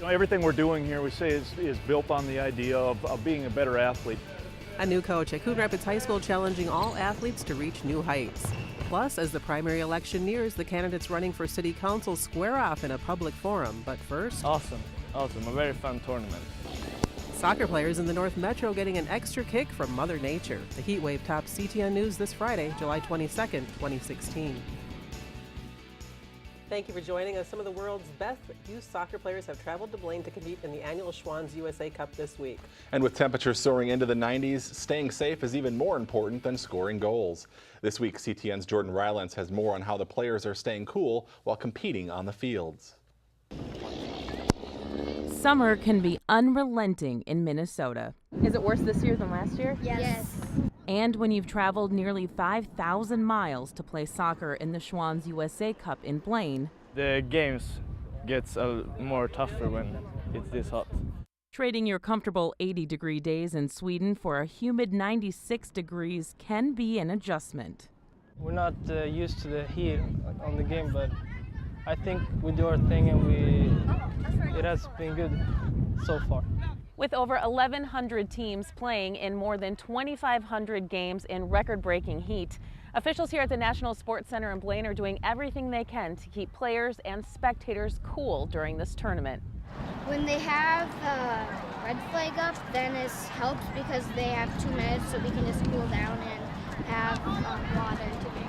everything we're doing here, we say, is built on the idea of being a better athlete. A new coach at Coon Rapids High School challenging all athletes to reach new heights. Plus, as the primary election nears, the candidates running for city council square off in a public forum. But first, Awesome, a very fun tournament. soccer players in the North Metro getting an extra kick from Mother Nature. The heat wave tops CTN News this Friday, July 22nd, 2016. Thank you for joining us. Some of the world's best youth soccer players have traveled to Blaine to compete in the annual Schwann's USA Cup this week. And with temperatures soaring into the 90s, staying safe is even more important than scoring goals. This week, CTN's Jordan Rylance has more on how the players are staying cool while competing on the fields. Summer can be unrelenting in Minnesota. Is it worse this year than last year? Yes. And when you've traveled nearly 5,000 miles to play soccer in the Schwann's USA Cup in Blaine, The games gets more tougher when it's this hot. trading your comfortable 80-degree days in Sweden for a humid 96 degrees can be an adjustment. We're not used to the heat on the game, but I think we do our thing and it has been good so far. With over 1,100 teams playing in more than 2,500 games in record-breaking heat, officials here at the National Sports Center in Blaine are doing everything they can to keep players and spectators cool during this tournament. When they have the red flag up, then it helps because they have 2 minutes so we can just cool down and have water to drink.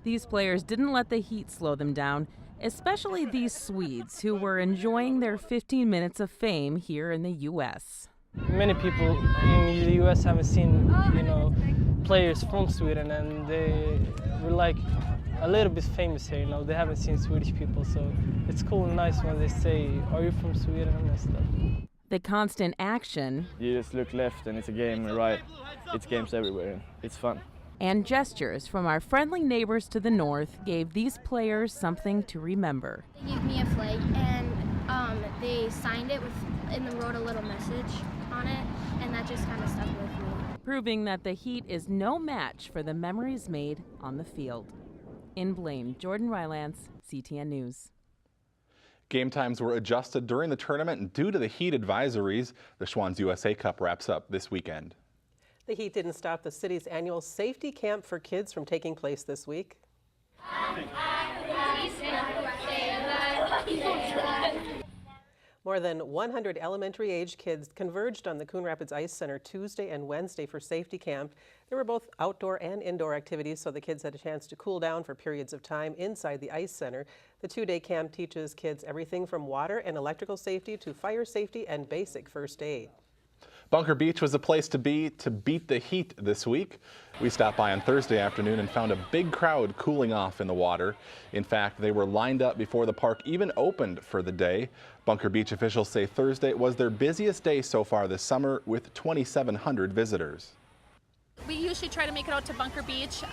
These players didn't let the heat slow them down, especially these Swedes who were enjoying their 15 minutes of fame here in the U.S. Many people in the U.S. haven't seen, players from Sweden, and they were like a little bit famous here. They haven't seen Swedish people, so it's cool and nice when they say, "Are you from Sweden?" and stuff. The constant action You just look left and it's a game, right? It's games everywhere. It's fun. and gestures from our friendly neighbors to the north gave these players something to remember. They gave me a flag and they signed it and then wrote a little message on it, and that just kind of stuck with me. Proving that the heat is no match for the memories made on the field. In Blaine, Jordan Rylance, CTN News. Game times were adjusted during the tournament, and due to the heat advisories, the Schwann's USA Cup wraps up this weekend. The heat didn't stop the city's annual safety camp for kids from taking place this week. More than 100 elementary-age kids converged on the Coon Rapids Ice Center Tuesday and Wednesday for safety camp. There were both outdoor and indoor activities, so the kids had a chance to cool down for periods of time inside the Ice Center. The 2-day camp teaches kids everything from water and electrical safety to fire safety and basic first aid. Bunker Beach was a place to be to beat the heat this week. We stopped by on Thursday afternoon and found a big crowd cooling off in the water. In fact, they were lined up before the park even opened for the day. Bunker Beach officials say Thursday was their busiest day so far this summer with 2,700 visitors. We usually try to make it out to Bunker Beach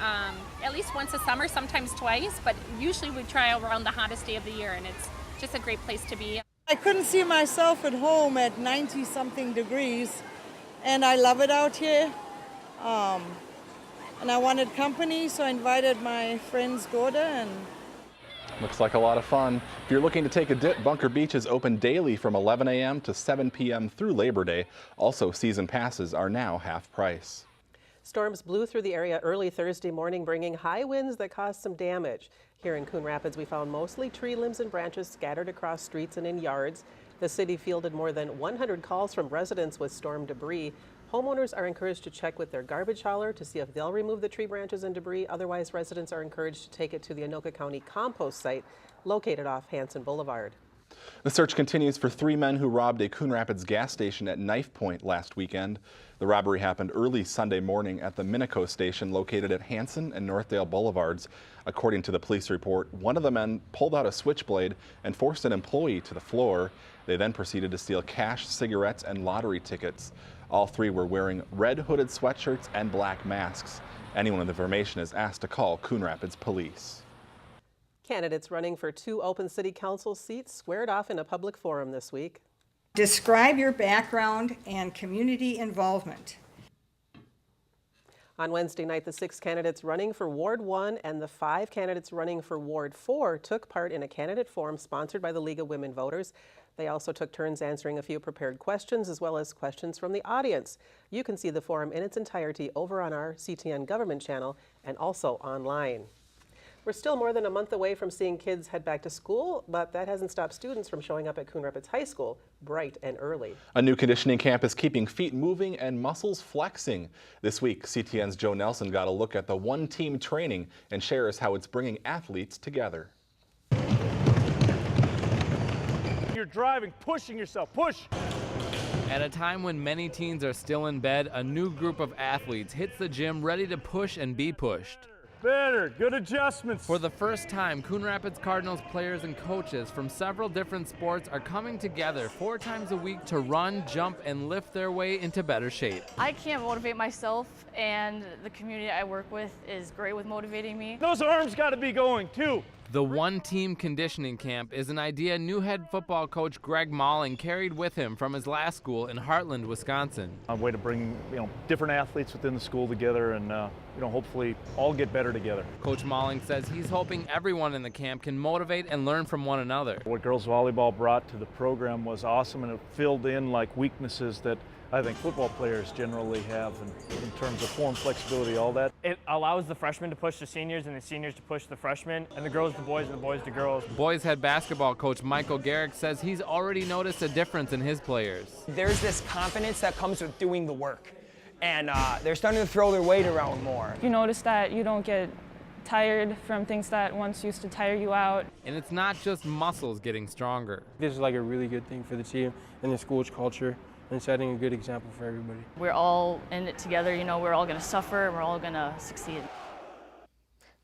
at least once a summer, sometimes twice, but usually we try around the hottest day of the year, and it's just a great place to be. I couldn't see myself at home at 90-something degrees, and I love it out here. And I wanted company, so I invited my friend's daughter. And Looks like a lot of fun. If you're looking to take a dip, Bunker Beach is open daily from 11 a.m. to 7 p.m. through Labor Day. Also, season passes are now half price. Storms blew through the area early Thursday morning, bringing high winds that caused some damage. Here in Coon Rapids, we found mostly tree limbs and branches scattered across streets and in yards. The city fielded more than 100 calls from residents with storm debris. Homeowners are encouraged to check with their garbage hauler to see if they'll remove the tree branches and debris. Otherwise, residents are encouraged to take it to the Anoka County compost site located off Hanson Boulevard. The search continues for 3 men who robbed a Coon Rapids gas station at Knife Point last weekend. The robbery happened early Sunday morning at the Minico station located at Hanson and Northdale Boulevards. According to the police report, one of the men pulled out a switchblade and forced an employee to the floor. They then proceeded to steal cash, cigarettes, and lottery tickets. All 3 were wearing red hooded sweatshirts and black masks. Anyone with information is asked to call Coon Rapids Police. Candidates running for 2 open city council seats squared off in a public forum this week. Describe your background and community involvement. On Wednesday night, the 6 candidates running for Ward 1 and the 5 candidates running for Ward 4 took part in a candidate forum sponsored by the League of Women Voters. They also took turns answering a few prepared questions as well as questions from the audience. You can see the forum in its entirety over on our CTN government channel and also online. We're still more than a month away from seeing kids head back to school, but that hasn't stopped students from showing up at Coon Rapids High School bright and early. A new conditioning camp is keeping feet moving and muscles flexing. This week, CTN's Joe Nelson got a look at the one-team training and shares how it's bringing athletes together. You're driving, pushing yourself, push. At a time when many teens are still in bed, a new group of athletes hits the gym ready to push and be pushed. Better, good adjustments. For the first time, Coon Rapids Cardinals players and coaches from several different sports are coming together 4 times a week to run, jump, and lift their way into better shape. I can't motivate myself, and the community I work with is great with motivating me. Those arms got to be going too. The one-team conditioning camp is an idea new head football coach Greg Malling carried with him from his last school in Heartland, Wisconsin. A way to bring different athletes within the school together and hopefully all get better together. Coach Malling says he's hoping everyone in the camp can motivate and learn from one another. What girls volleyball brought to the program was awesome, and it filled in like weaknesses that I think football players generally have in terms of form, flexibility, all that. It allows the freshmen to push the seniors and the seniors to push the freshmen, and the girls to boys and the boys to girls. Boys head basketball coach Michael Garrick says he's already noticed a difference in his players. There's this confidence that comes with doing the work, and they're starting to throw their weight around more. You notice that you don't get tired from things that once used to tire you out. And it's not just muscles getting stronger. This is like a really good thing for the team and the school's culture, and setting a good example for everybody. We're all in it together, we're all going to suffer and we're all going to succeed.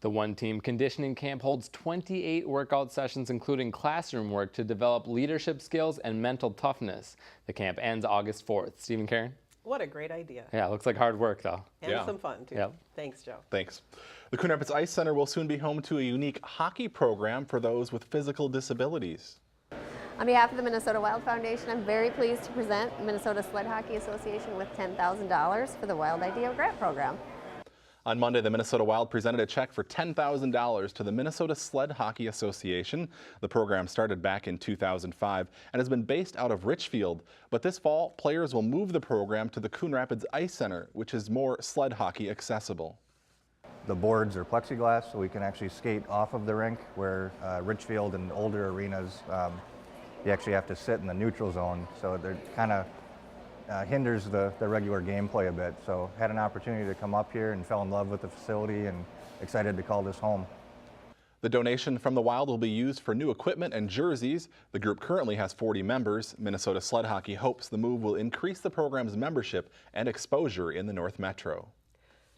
The one-team conditioning camp holds 28 workout sessions, including classroom work to develop leadership skills and mental toughness. The camp ends August 4th. Stephen, Karen? What a great idea. Yeah, it looks like hard work, though. And some fun, too. Yep. Thanks, Joe. Thanks. The Coon Rapids Ice Center will soon be home to a unique hockey program for those with physical disabilities. On behalf of the Minnesota Wild Foundation, I'm very pleased to present the Minnesota Sled Hockey Association with $10,000 for the Wild Idea Grant Program. On Monday, the Minnesota Wild presented a check for $10,000 to the Minnesota Sled Hockey Association. The program started back in 2005 and has been based out of Richfield. But this fall, players will move the program to the Coon Rapids Ice Center, which is more sled hockey accessible. The boards are plexiglass, so we can actually skate off of the rink, where Richfield and older arenas, you actually have to sit in the neutral zone, so it kind of hinders the regular gameplay a bit. So had an opportunity to come up here and fell in love with the facility and excited to call this home. The donation from the Wild will be used for new equipment and jerseys. The group currently has 40 members. Minnesota Sled Hockey hopes the move will increase the program's membership and exposure in the North Metro.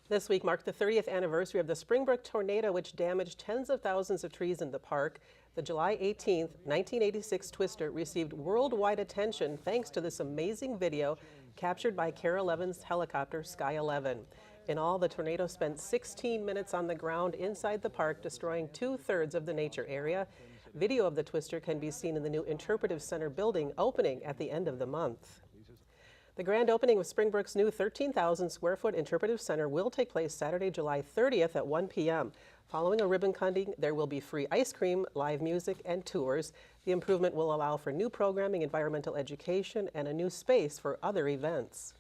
This week marked the 30th anniversary of the Springbrook tornado, which damaged tens of thousands of trees in the park. The July 18th, 1986 twister received worldwide attention thanks to this amazing video captured by Care 11's helicopter Sky 11. In all, the tornado spent 16 minutes on the ground inside the park, destroying 2/3 of the nature area. Video of the twister can be seen in the new Interpretive Center building opening at the end of the month. The grand opening of Springbrook's new 13,000 square foot Interpretive Center will take place Saturday, July 30th at 1 p.m. Following a ribbon cutting, there will be free ice cream, live music, and tours. The improvement will allow for new programming, environmental education, and a new space for other events.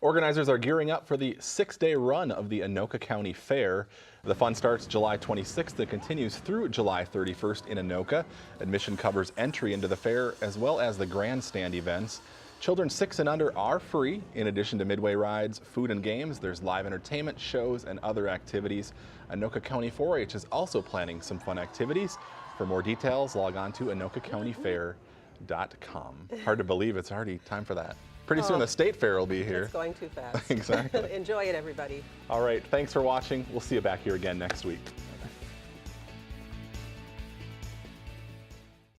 Organizers are gearing up for the 6-day run of the Anoka County Fair. The fun starts July 26th and continues through July 31st in Anoka. Admission covers entry into the fair as well as the grandstand events. Children 6 and under are free. In addition to midway rides, food and games, there's live entertainment, shows, and other activities. Anoka County 4-H is also planning some fun activities. For more details, log on to anokacountyfair.com. Hard to believe it's already time for that. Pretty soon the State Fair will be here. It's going too fast. Exactly. Enjoy it, everybody. All right, thanks for watching. We'll see you back here again next week.